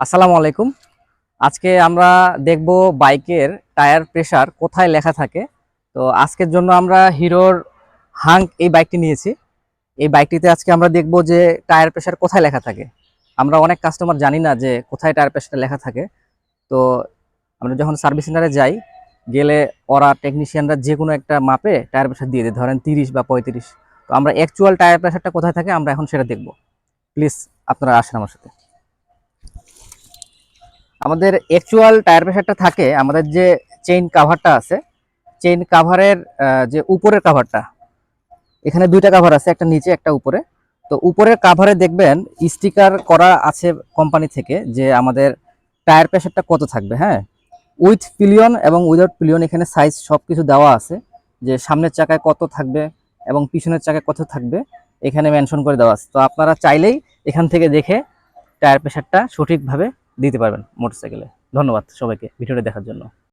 আসসালামু আলাইকুম। আজকে আমরা দেখব বাইকের টায়ার প্রেসার কোথায় লেখা থাকে। তো আজকের জন্য আমরা হিরোর হাঙ্ক এই বাইকটি নিয়েছি। এই বাইকটিতে আজকে আমরা দেখব যে টায়ার প্রেসার কোথায় লেখা থাকে। আমরা অনেক কাস্টমার জানি না যে কোথায় টায়ার প্রেসার লেখা থাকে। তো আমরা যখন সার্ভিস সেন্টারে যাই, গেলে ওরা টেকনিশিয়ানরা যে কোনো একটা মাপে টায়ার প্রেসার দিয়ে দেয়, ধরেন 30 বা 35। তো আমরা অ্যাকচুয়াল টায়ার প্রেসারটা কোথায় থাকে আমরা এখন সেটা দেখব। প্লিজ আপনারা আসেন আমার সাথে। আমাদের অ্যাকচুয়াল টায়ার প্রেসারটা থাকে আমাদের যে চেইন কাভারটা আছে, চেইন কাভারের যে উপরের কাভারটা, এখানে দুইটা কাভার আছে, একটা নিচে একটা উপরে। তো উপরের কাভারে দেখবেন স্টিকার করা আছে কোম্পানি থেকে যে আমাদের টায়ার প্রেসারটা কত থাকবে। হ্যাঁ, উইথ পিলিয়ন এবং উইদাউট পিলিয়ন এখানে সাইজ সব কিছু দেওয়া আছে, যে সামনের চাকায় কত থাকবে এবং পিছনের চাকায় কত থাকবে এখানে মেনশন করে দেওয়া আছে। তো আপনারা চাইলেই এখান থেকে দেখে টায়ার প্রেসারটা সঠিকভাবে দিতে পারবেন মোটরসাইকেলে। ধন্যবাদ সবাইকে ভিডিওটা দেখার জন্য।